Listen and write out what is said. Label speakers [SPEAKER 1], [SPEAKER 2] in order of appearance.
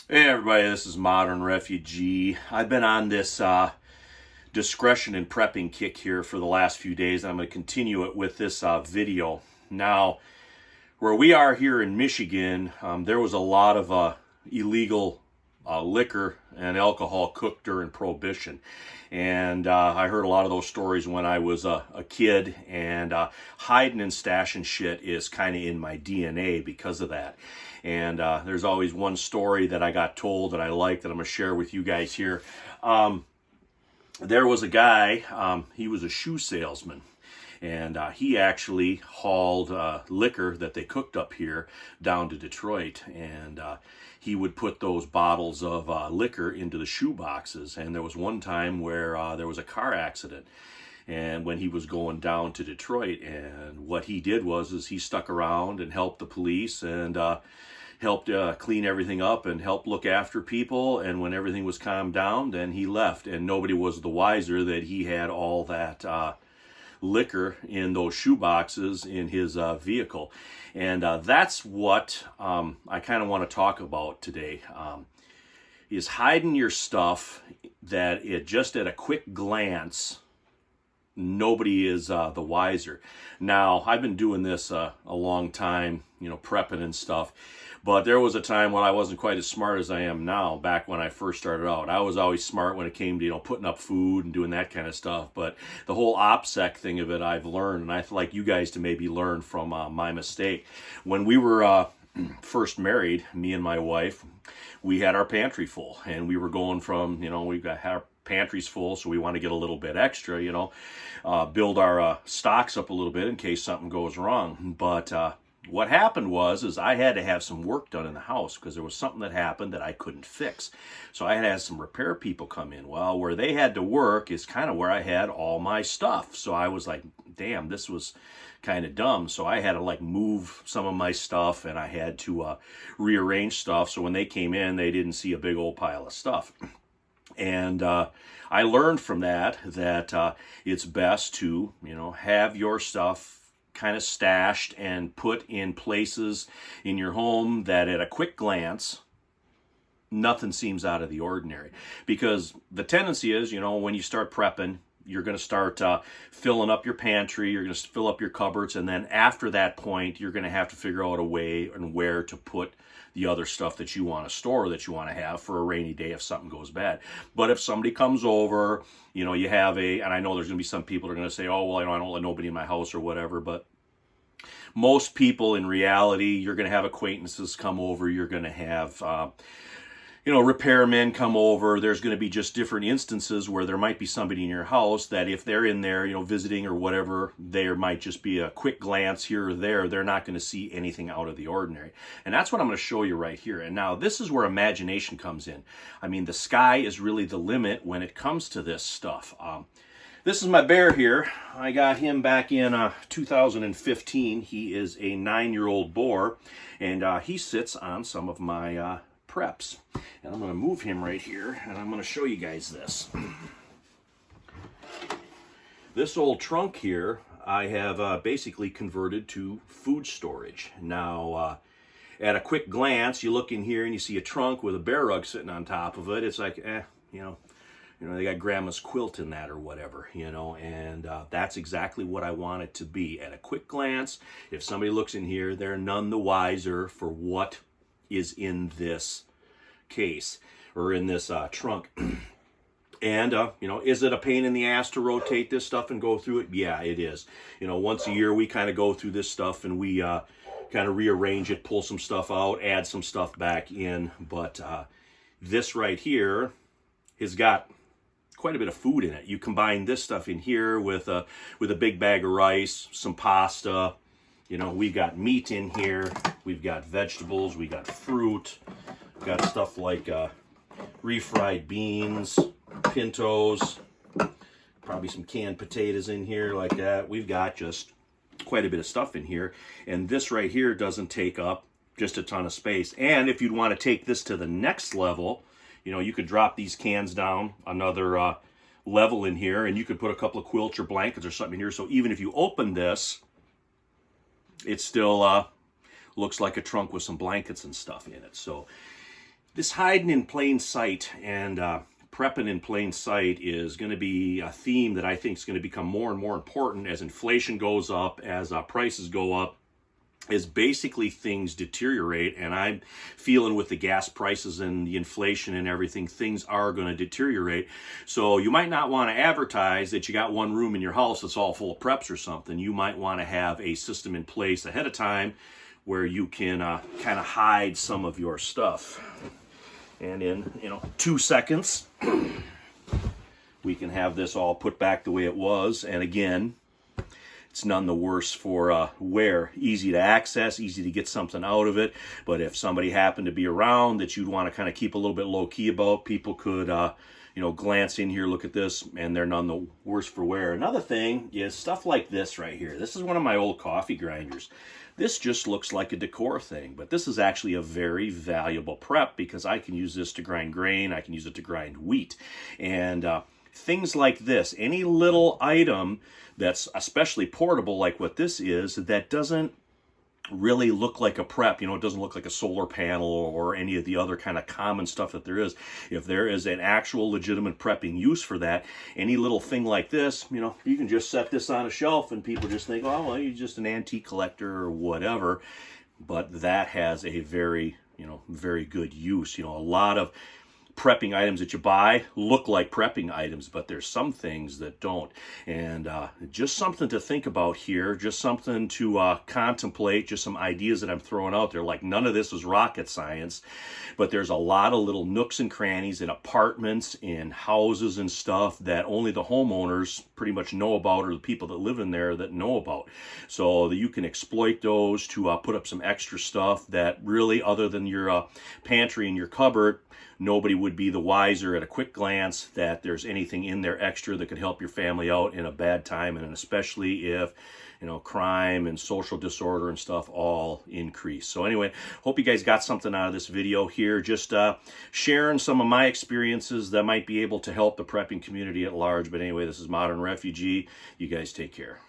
[SPEAKER 1] Hey everybody, this is Modern Refugee. I've been on this discretion and prepping kick here for the last few days. I'm going to continue it with this video. Now, where we are here in Michigan, there was a lot of illegal liquor and alcohol cooked during Prohibition. And I heard a lot of those stories when I was a kid, and hiding and stashing shit is kind of in my DNA because of that. And there's always one story that I got told that I like that I'm going to share with you guys here. There was a guy, he was a shoe salesman. And he actually hauled liquor that they cooked up here down to Detroit. And he would put those bottles of liquor into the shoe boxes. And there was one time where there was a car accident. And when he was going down to Detroit, and what he did was he stuck around and helped the police and helped clean everything up and helped look after people. And when everything was calmed down, then he left. And nobody was the wiser that he had all that liquor in those shoe boxes in his vehicle. And that's what I kind of want to talk about today, is hiding your stuff that it just at a quick glance nobody is the wiser. Now, I've been doing this a long time, prepping and stuff. But there was a time when I wasn't quite as smart as I am now, back when I first started out. I was always smart when it came to, putting up food and doing that kind of stuff. But the whole OPSEC thing of it, I've learned, and I'd like you guys to maybe learn from my mistake. When we were first married, me and my wife, we had our pantry full. And we were going from, we had our pantries full, so we want to get a little bit extra, build our stocks up a little bit in case something goes wrong. But what happened was I had to have some work done in the house because there was something that happened that I couldn't fix. So I had to have some repair people come in. Well, where they had to work is kind of where I had all my stuff. So I was like, damn, this was kind of dumb. So I had to move some of my stuff, and I had to rearrange stuff. So when they came in, they didn't see a big old pile of stuff. And I learned from that it's best to, have your stuff kind of stashed and put in places in your home that at a quick glance, nothing seems out of the ordinary. Because the tendency is, when you start prepping, you're going to start filling up your pantry, you're going to fill up your cupboards, and then after that point, you're going to have to figure out a way and where to put the other stuff that you want to store, that you want to have for a rainy day if something goes bad. But if somebody comes over, you have and I know there's going to be some people that are going to say, oh, well, I don't let nobody in my house or whatever, but most people in reality, you're going to have acquaintances come over, you're going to have repairmen come over. There's going to be just different instances where there might be somebody in your house that if they're in there, visiting or whatever, there might just be a quick glance here or there. They're not going to see anything out of the ordinary. And that's what I'm going to show you right here. And now this is where imagination comes in. I mean, the sky is really the limit when it comes to this stuff. This is my bear here. I got him back in 2015. He is a 9-year-old boar, and he sits on some of my preps. And I'm going to move him right here, and I'm going to show you guys this. This old trunk here, I have basically converted to food storage. Now, at a quick glance, you look in here and you see a trunk with a bear rug sitting on top of it. It's like, they got grandma's quilt in that or whatever, and that's exactly what I want it to be. At a quick glance, if somebody looks in here, they're none the wiser for what is in this case or in this trunk. And, is it a pain in the ass to rotate this stuff and go through it? Yeah, it is. Once a year we kind of go through this stuff and we kind of rearrange it, pull some stuff out, add some stuff back in. But this right here has got quite a bit of food in it. You combine this stuff in here with a big bag of rice, some pasta. We've got meat in here. We've got vegetables. We got fruit. We've got stuff like refried beans, pintos, probably some canned potatoes in here like that. We've got just quite a bit of stuff in here. And this right here doesn't take up just a ton of space. And if you'd want to take this to the next level, you could drop these cans down another level in here, and you could put a couple of quilts or blankets or something in here. So even if you open this, it still looks like a trunk with some blankets and stuff in it. So This hiding in plain sight and prepping in plain sight is going to be a theme that I think is going to become more and more important as inflation goes up, as prices go up, as basically things deteriorate. And I'm feeling with the gas prices and the inflation and everything, things are going to deteriorate. So you might not want to advertise that you got one room in your house that's all full of preps or something. You might want to have a system in place ahead of time where you can kind of hide some of your stuff. And in 2 seconds, we can have this all put back the way it was. And again, it's none the worse for wear. Easy to access, easy to get something out of it. But if somebody happened to be around that you'd want to kind of keep a little bit low key about, people could glance in here, look at this, and they're none the worse for wear. Another thing is stuff like this right here. This is one of my old coffee grinders. This just looks like a decor thing, but this is actually a very valuable prep because I can use this to grind grain, I can use it to grind wheat, and things like this. Any little item that's especially portable like what this is, that doesn't really look like a prep, it doesn't look like a solar panel or any of the other kind of common stuff that there is. If there is an actual legitimate prepping use for that, any little thing like this, you can just set this on a shelf and people just think, oh, well, you're just an antique collector or whatever. But that has a very, very good use. A lot of prepping items that you buy look like prepping items, but there's some things that don't. And just something to think about here, just something to contemplate, just some ideas that I'm throwing out there. Like, none of this is rocket science, but there's a lot of little nooks and crannies in apartments, in houses and stuff that only the homeowners pretty much know about, or the people that live in there that know about. So that you can exploit those to put up some extra stuff that really, other than your pantry and your cupboard, nobody would be the wiser at a quick glance that there's anything in there extra that could help your family out in a bad time, and especially if crime and social disorder and stuff all increase. So anyway, hope you guys got something out of this video here. Just sharing some of my experiences that might be able to help the prepping community at large. But anyway, this is Modern Refugee. You guys take care.